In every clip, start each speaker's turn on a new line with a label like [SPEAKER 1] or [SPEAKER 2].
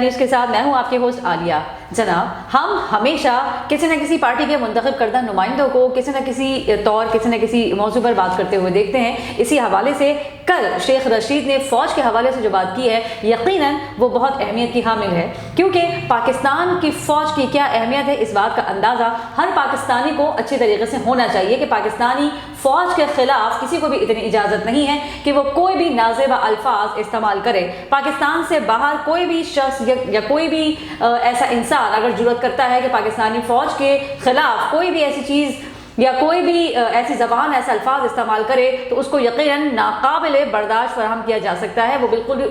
[SPEAKER 1] News کے ساتھ میں ہوں آپ کے ہوسٹ عالیہ۔ جناب، ہم ہمیشہ کسی نہ کسی پارٹی کے منتخب کردہ نمائندوں کو کسی نہ کسی طور کسی نہ کسی موضوع پر بات کرتے ہوئے دیکھتے ہیں۔ اسی حوالے سے کل شیخ رشید نے فوج کے حوالے سے جو بات کی ہے، یقیناً وہ بہت اہمیت کی حامل ہے، کیونکہ پاکستان کی فوج کی کیا اہمیت ہے اس بات کا اندازہ ہر پاکستانی کو اچھی طریقے سے ہونا چاہیے کہ پاکستانی فوج کے خلاف کسی کو بھی اتنی اجازت نہیں ہے کہ وہ کوئی بھی نازیبہ الفاظ استعمال کرے۔ پاکستان سے باہر کوئی بھی شخص یا کوئی بھی ایسا انسان اگر جرأت کرتا ہے کہ پاکستانی فوج کے خلاف کوئی بھی ایسی چیز یا کوئی بھی ایسی زبان ایسے الفاظ استعمال کرے تو اس کو یقیناً ناقابل برداشت فراہم کیا جا سکتا ہے، وہ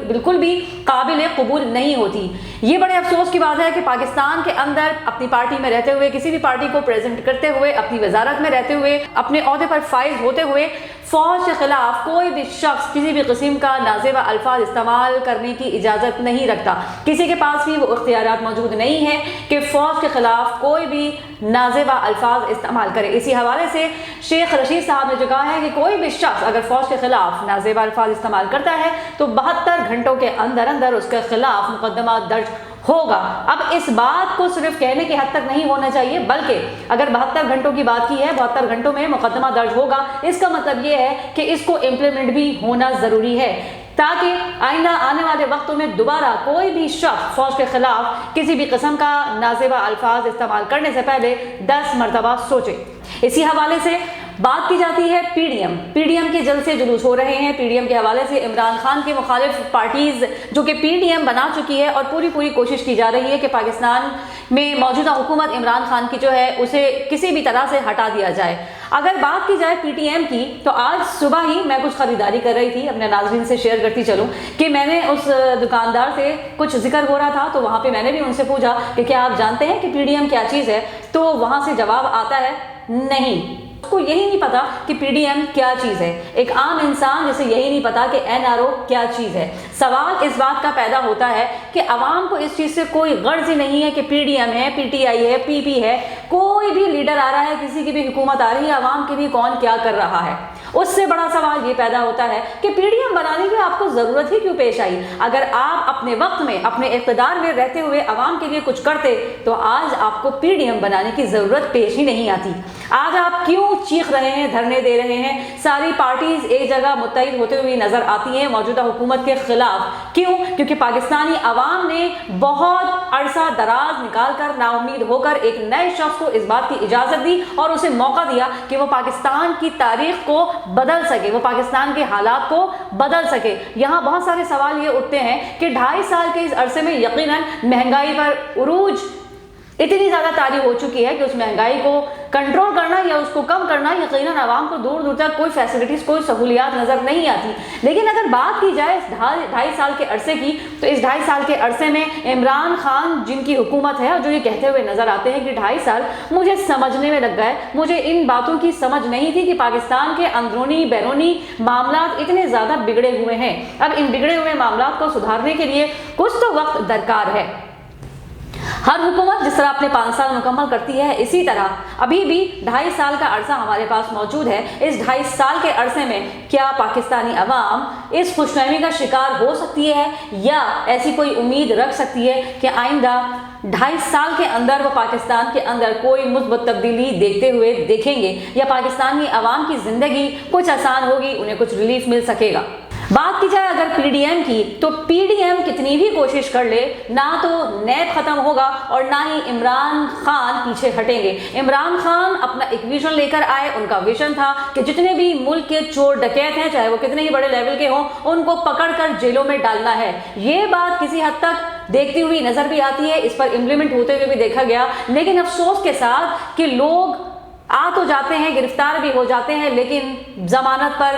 [SPEAKER 1] بالکل بھی قابل قبول نہیں ہوتی۔ یہ بڑے افسوس کی بات ہے کہ پاکستان کے اندر اپنی پارٹی میں رہتے ہوئے، کسی بھی پارٹی کو پریزنٹ کرتے ہوئے، اپنی وزارت میں رہتے ہوئے، اپنے عہدے پر فائز ہوتے ہوئے فوج کے خلاف کوئی بھی شخص کسی بھی قسم کا نازیبہ الفاظ استعمال کرنے کی اجازت نہیں رکھتا۔ کسی کے پاس بھی وہ اختیارات موجود نہیں ہے کہ فوج کے خلاف کوئی بھی نازیبہ الفاظ استعمال کرے۔ اسی حوالے سے شیخ رشید صاحب نے جو کہا ہے کہ کوئی بھی شخص اگر فوج کے خلاف نازیبہ الفاظ استعمال کرتا ہے تو 72 گھنٹوں کے اندر اس کے خلاف مقدمہ درج ہوگا۔ اب اس بات کو صرف کہنے کی حد تک نہیں ہونا چاہیے، بلکہ اگر 72 گھنٹوں کی بات کی ہے، 72 گھنٹوں میں مقدمہ درج ہوگا، اس کا مطلب یہ ہے کہ اس کو امپلیمنٹ بھی ہونا ضروری ہے، تاکہ آئندہ آنے والے وقتوں میں دوبارہ کوئی بھی شخص فوج کے خلاف کسی بھی قسم کا نازیبہ الفاظ استعمال کرنے سے پہلے 10 مرتبہ سوچے۔ اسی حوالے سے بات کی جاتی ہے پی ڈی ایم کے جلسے جلوس ہو رہے ہیں۔ پی ڈی ایم کے حوالے سے عمران خان کے مخالف پارٹیز جو کہ پی ڈی ایم بنا چکی ہے اور پوری کوشش کی جا رہی ہے کہ پاکستان میں موجودہ حکومت عمران خان کی جو ہے اسے کسی بھی طرح سے ہٹا دیا جائے۔ اگر بات کی جائے پی ٹی ایم کی تو آج صبح ہی میں کچھ خریداری کر رہی تھی، اپنے ناظرین سے شیئر کرتی چلوں کہ میں نے اس دکاندار سے کچھ ذکر ہو رہا تھا تو وہاں پہ میں نے بھی ان سے پوچھا کہ کیا آپ جانتے ہیں کہ پی ڈی ایم کیا چیز ہے، تو وہاں سے جواب آتا ہے نہیں، اس کو یہی نہیں پتا کہ پی ڈی ایم کیا چیز ہے۔ ایک عام انسان جسے یہی نہیں پتا کہ این آر او کیا چیز ہے۔ سوال اس بات کا پیدا ہوتا ہے کہ عوام کو اس چیز سے کوئی غرض ہی نہیں ہے کہ پی ڈی ایم ہے، پی ٹی آئی ہے، پی پی ہے، کوئی بھی لیڈر آ رہا ہے، کسی کی بھی حکومت آ رہی ہے، عوام کے لیے کون کیا کر رہا ہے۔ اس سے بڑا سوال یہ پیدا ہوتا ہے کہ پی ڈی ایم بنانے کی آپ کو ضرورت ہی کیوں پیش آئی؟ اگر آپ اپنے وقت میں اپنے اقتدار میں رہتے ہوئے عوام کے لیے کچھ کرتے تو آج آپ کو پی ڈی ایم بنانے کی ضرورت پیش ہی نہیں آتی۔ آج آپ کیوں چیخ رہے ہیں، دھرنے دے رہے ہیں، ساری پارٹیز ایک جگہ متحد ہوتے ہوئے نظر آتی ہیں موجودہ حکومت کے خلاف؟ کیوں؟ کیونکہ پاکستانی عوام نے بہت عرصہ دراز نکال کر نا امید ہو کر ایک نئے شخص کو اس بات کی اجازت دی اور اسے موقع دیا کہ وہ پاکستان کی تاریخ کو بدل سکے، وہ پاکستان کے حالات کو بدل سکے۔ یہاں بہت سارے سوال یہ اٹھتے ہیں کہ 2.5 سال کے اس عرصے میں یقیناً مہنگائی پر عروج اتنی زیادہ طاری ہو چکی ہے کہ اس مہنگائی کو کنٹرول کرنا یا اس کو کم کرنا یقیناً عوام کو دور دور تک کوئی فیسلٹیز، کوئی سہولیات نظر نہیں آتی۔ لیکن اگر بات کی جائے اس 2.5 سال کے عرصے کی تو اس 2.5 سال کے عرصے میں عمران خان جن کی حکومت ہے اور جو یہ کہتے ہوئے نظر آتے ہیں کہ 2.5 سال مجھے سمجھنے میں لگ گئے، مجھے ان باتوں کی سمجھ نہیں تھی کہ پاکستان کے اندرونی بیرونی معاملات اتنے زیادہ بگڑے ہوئے ہیں۔ اب ان بگڑے ہوئے معاملات کو سدھارنے کے لیے کچھ تو وقت درکار ہے۔ ہر حکومت جس طرح اپنے 5 سال مکمل کرتی ہے، اسی طرح ابھی بھی 2.5 سال کا عرصہ ہمارے پاس موجود ہے۔ اس 2.5 سال کے عرصے میں کیا پاکستانی عوام اس خوش فہمی کا شکار ہو سکتی ہے یا ایسی کوئی امید رکھ سکتی ہے کہ آئندہ 2.5 سال کے اندر وہ پاکستان کے اندر کوئی مثبت تبدیلی دیکھتے ہوئے دیکھیں گے، یا پاکستانی عوام کی زندگی کچھ آسان ہوگی، انہیں کچھ ریلیف مل سکے گا؟ بات کی جائے اگر پی ڈی ایم کی تو پی ڈی ایم کتنی بھی کوشش کر لے، نہ تو نیب ختم ہوگا اور نہ ہی عمران خان پیچھے ہٹیں گے۔ عمران خان اپنا ایک ویژن لے کر آئے، ان کا ویژن تھا کہ جتنے بھی ملک کے چور ڈکیت ہیں، چاہے وہ کتنے ہی بڑے لیول کے ہوں، ان کو پکڑ کر جیلوں میں ڈالنا ہے۔ یہ بات کسی حد تک دیکھتی ہوئی نظر بھی آتی ہے، اس پر امپلیمنٹ ہوتے ہوئے بھی دیکھا گیا، لیکن افسوس کے ساتھ کہ لوگ آ تو جاتے ہیں، گرفتار بھی ہو جاتے ہیں، لیکن ضمانت پر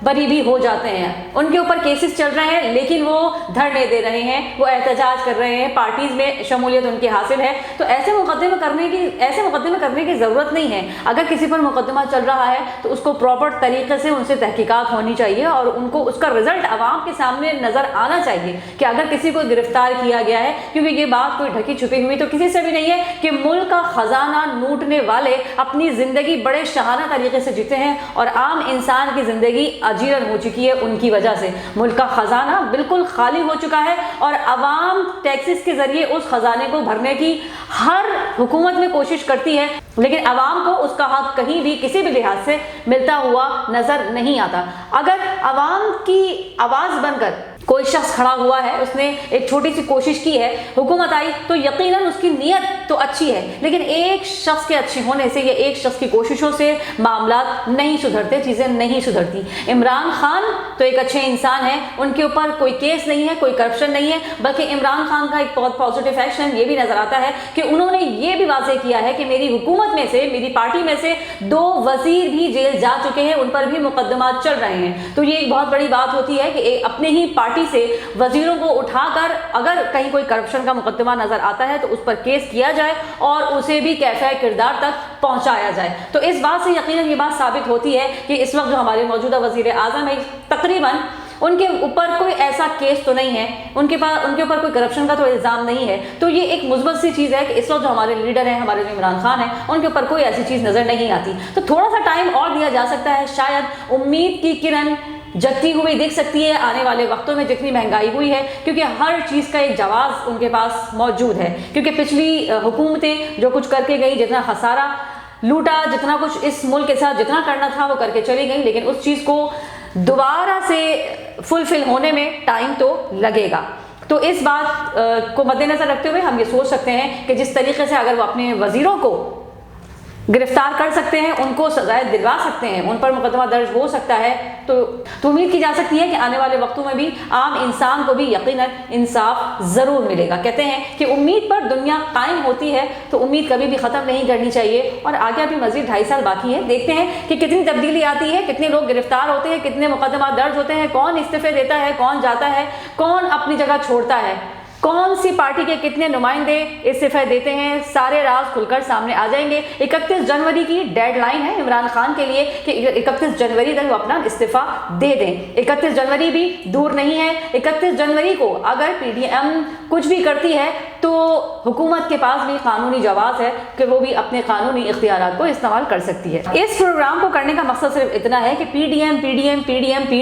[SPEAKER 1] بری بھی ہو جاتے ہیں، ان کے اوپر کیسز چل رہے ہیں، لیکن وہ دھرنے دے رہے ہیں، وہ احتجاج کر رہے ہیں، پارٹیز میں شمولیت ان کی حاصل ہے۔ تو ایسے مقدمے کرنے کی ضرورت نہیں ہے۔ اگر کسی پر مقدمہ چل رہا ہے تو اس کو پراپر طریقے سے ان سے تحقیقات ہونی چاہیے اور ان کو اس کا رزلٹ عوام کے سامنے نظر آنا چاہیے کہ اگر کسی کو گرفتار کیا گیا ہے، کیونکہ یہ بات کوئی ڈھکی چھپی ہوئی تو کسی سے بھی نہیں ہے کہ ملک کا خزانہ لوٹنے والے اپنی زندگی بڑے شاہانہ طریقے سے جیتے ہیں اور عام انسان کی زندگی اجیرن ہو چکی ہے ان کی وجہ سے. ملک کا خزانہ بالکل خالی ہو چکا ہے اور عوام ٹیکسز کے ذریعے اس خزانے کو بھرنے کی ہر حکومت میں کوشش کرتی ہے, لیکن عوام کو اس کا حق کہیں بھی کسی بھی لحاظ سے ملتا ہوا نظر نہیں آتا. اگر عوام کی آواز بن کر کوئی شخص کھڑا ہوا ہے, اس نے ایک چھوٹی سی کوشش کی ہے, حکومت آئی, تو یقیناً اس کی نیت تو اچھی ہے, لیکن ایک شخص کے اچھے ہونے سے یا ایک شخص کی کوششوں سے معاملات نہیں سدھرتے, چیزیں نہیں سدھرتی. عمران خان تو ایک اچھے انسان ہیں, ان کے اوپر کوئی کیس نہیں ہے, کوئی کرپشن نہیں ہے, بلکہ عمران خان کا ایک بہت پازیٹیو ایکشن یہ بھی نظر آتا ہے کہ انہوں نے یہ بھی واضح کیا ہے کہ میری حکومت میں سے, میری پارٹی میں سے 2 وزیر بھی جیل جا چکے ہیں, ان پر بھی مقدمات چل رہے ہیں. تو یہ ایک بہت بڑی بات ہوتی ہے کہ اپنے ہی پارٹی سے وزیروں کو اٹھا کر اگر کہیں کوئی کرپشن کا مقدمہ نظر آتا ہے تو اس پر کیس کیا جائے اور اسے بھی کیفیہ کردار تک پہنچایا جائے. تو اس بات سے یقیناً یہ بات ثابت ہوتی ہے کہ اس وقت جو ہمارے موجودہ وزیر اعظم ہے, تقریباً ان کے اوپر کوئی ایسا کیس تو نہیں ہے, ان کے اوپر کوئی کرپشن کا تو الزام نہیں ہے. تو یہ ایک مثبت سی چیز ہے کہ اس وقت جو ہمارے لیڈر ہیں, ہمارے جو عمران خان ہیں, ان کے اوپر کوئی ایسی چیز نظر نہیں آتی. تو تھوڑا سا ٹائم اور دیا جا سکتا ہے, شاید امید کی کرن جگتی ہوئی دیکھ سکتی ہے آنے والے وقتوں میں جتنی مہنگائی ہوئی ہے, کیونکہ ہر چیز کا ایک جواز ان کے پاس موجود ہے. کیونکہ پچھلی حکومتیں جو کچھ کر کے گئی, جتنا خسارہ لوٹا, جتنا کچھ اس ملک کے ساتھ جتنا کرنا تھا وہ کر کے چلی گئی, لیکن اس چیز کو دوبارہ سے فلفل ہونے میں ٹائم تو لگے گا. تو اس بات کو مد نظر رکھتے ہوئے ہم یہ سوچ سکتے ہیں کہ جس طریقے سے اگر وہ اپنے وزیروں کو گرفتار کر سکتے ہیں, ان کو سزائیں دلوا سکتے ہیں, ان پر مقدمہ درج ہو سکتا ہے, تو امید کی جا سکتی ہے کہ آنے والے وقتوں میں بھی عام انسان کو بھی یقیناً انصاف ضرور ملے گا. کہتے ہیں کہ امید پر دنیا قائم ہوتی ہے, تو امید کبھی بھی ختم نہیں کرنی چاہیے. اور آگے ابھی مزید 2.5 سال باقی ہے, دیکھتے ہیں کہ کتنی تبدیلی آتی ہے, کتنے لوگ گرفتار ہوتے ہیں, کتنے مقدمات درج ہوتے ہیں, کون استعفے دیتا ہے, کون جاتا ہے, کون اپنی جگہ چھوڑتا ہے, کون سی پارٹی کے کتنے نمائندے استعفے دیتے ہیں. سارے راز کھل کر سامنے آ جائیں گے. 31 جنوری کی ڈیڈ لائن ہے عمران خان کے لیے کہ 31 جنوری تک وہ اپنا استعفیٰ دے دیں. 31 جنوری بھی دور نہیں ہے. 31 جنوری کو اگر پی ڈی ایم کچھ بھی کرتی ہے تو حکومت کے پاس بھی قانونی جواز ہے کہ وہ بھی اپنے قانونی اختیارات کو استعمال کر سکتی ہے. اس پروگرام کو کرنے کا مقصد صرف اتنا ہے کہ پی ڈی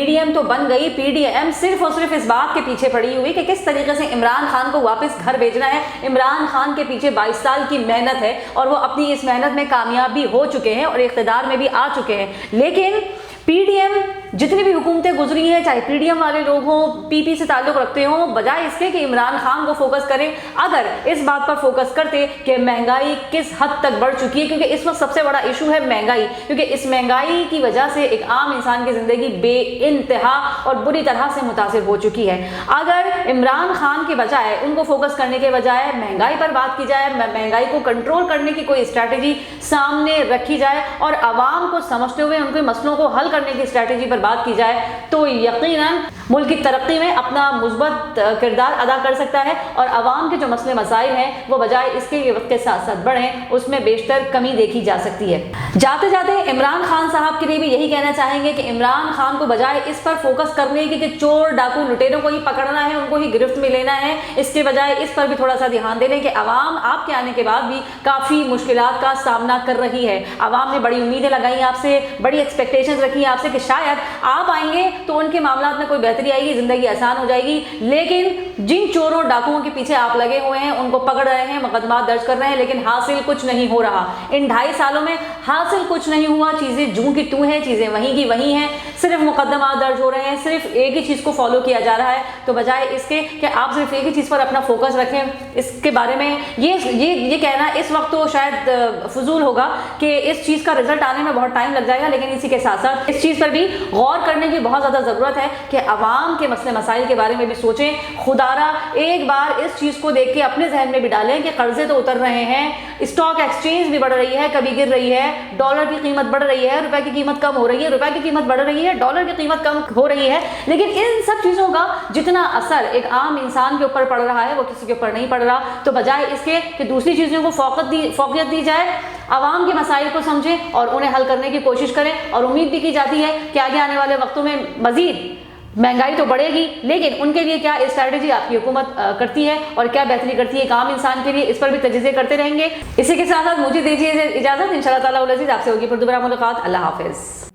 [SPEAKER 1] ایم تو بن گئی, پی ڈی ایم صرف اور صرف اس بات کے پیچھے پڑی ہوئی کہ کس طریقے سے عمران خان کو واپس گھر بھیجنا ہے. عمران خان کے پیچھے 22 سال کی محنت ہے اور وہ اپنی اس محنت میں کامیاب بھی ہو چکے ہیں اور اقتدار میں بھی آ چکے ہیں. لیکن پی ڈی ایم جتنی بھی حکومتیں گزری ہیں, چاہے پی ڈی ایم والے لوگ ہوں, پی پی سے تعلق رکھتے ہوں, بجائے اس کے کہ عمران خان کو فوکس کریں, اگر اس بات پر فوکس کرتے کہ مہنگائی کس حد تک بڑھ چکی ہے, کیونکہ اس وقت سب سے بڑا ایشو ہے مہنگائی, کیونکہ اس مہنگائی کی وجہ سے ایک عام انسان کی زندگی بے انتہا اور بری طرح سے متاثر ہو چکی ہے. اگر عمران خان کے بجائے, ان کو فوکس کرنے کے بجائے مہنگائی پر بات کی جائے, مہنگائی کو کنٹرول کرنے کی کوئی اسٹریٹجی سامنے رکھی جائے اور عوام کو سمجھتے ہوئے ان کے مسئلوں کو حل کرنے کی اسٹریٹجی پر بات کی جائے, تو یقیناً ملک کی ترقی میں اپنا مثبت کردار ادا کر سکتا ہے اور عوام کے جو مسئلے مسائل ہیں وہ بجائے اس کے وقت کے ساتھ ساتھ بڑھیں, اس میں بیشتر کمی دیکھی جا سکتی ہے. جاتے جاتے عمران خان صاحب کے لیے بھی یہی کہنا چاہیں گے کہ عمران خان کو بجائے اس پر فوکس کرنے کی کہ چور ڈاکو لٹیروں کو ہی پکڑنا ہے, ان کو ہی گرفت میں لینا ہے, اس کے بجائے اس پر بھی تھوڑا سا دھیان دے لیں کہ عوام آپ کے آنے کے بعد بھی کافی مشکلات کا سامنا کر رہی ہے. عوام نے بڑی امیدیں لگائی آپ سے, بڑی ایکسپیکٹیشنز رکھی آپ سے کہ شاید آپ آئیں گے تو ان کے معاملات میں کوئی بہتری آئے گی, زندگی آسان ہو جائے گی. لیکن جن چوروں ڈاکوؤں کے پیچھے آپ لگے ہوئے ہیں, ان کو پکڑ رہے ہیں, مقدمات درج کر رہے ہیں, لیکن حاصل کچھ نہیں ہو رہا. ان 2.5 سالوں میں حاصل کچھ نہیں ہوا, چیزیں جوں کی توں ہیں, چیزیں وہیں کی وہیں ہیں, صرف مقدمات درج ہو رہے ہیں, صرف ایک ہی چیز کو فالو کیا جا رہا ہے. تو بجائے اس کے کہ آپ صرف ایک ہی چیز پر اپنا فوکس رکھیں, اس کے بارے میں یہ کہنا اس وقت تو شاید فضول ہوگا کہ اس چیز کا رزلٹ آنے میں بہت ٹائم لگ جائے گا, لیکن اسی کے ساتھ ساتھ اس چیز پر بھی غور کرنے کی بہت زیادہ ضرورت ہے کہ عوام کے مسئلے مسائل کے بارے میں بھی سوچیں. خدارا ایک بار اس چیز کو دیکھ کے اپنے ذہن میں بھی ڈالیں کہ قرضے تو اتر رہے ہیں, اسٹاک ایکسچینج بھی بڑھ رہی ہے, کبھی گر رہی ہے, ڈالر کی قیمت بڑھ رہی ہے, روپے کی قیمت کم ہو رہی ہے, روپے کی قیمت بڑھ رہی ہے, ڈالر کی قیمت کم ہو رہی ہے, لیکن ان سب چیزوں کا جتنا اثر ایک عام انسان کے اوپر پڑ رہا ہے وہ کسی کے اوپر نہیں پڑ رہا. تو بجائے اس کے کہ دوسری چیزوں کو فوقیت دی جائے, عوام کے مسائل کو سمجھیں اور انہیں حل کرنے کی کوشش کریں. اور امید بھی کی جاتی ہے کہ آگے آنے والے وقتوں میں مزید مہنگائی تو بڑھے گی, لیکن ان کے لیے کیا اسٹریٹجی آپ کی حکومت کرتی ہے اور کیا بہتری کرتی ہے ایک عام انسان کے لیے, اس پر بھی تجزیے کرتے رہیں گے. اسی کے ساتھ ساتھ مجھے دیجیے اجازت, انشاءاللہ تعالیٰ العزیز آپ سے ہوگی پھر دوبارہ ملاقات. اللہ حافظ.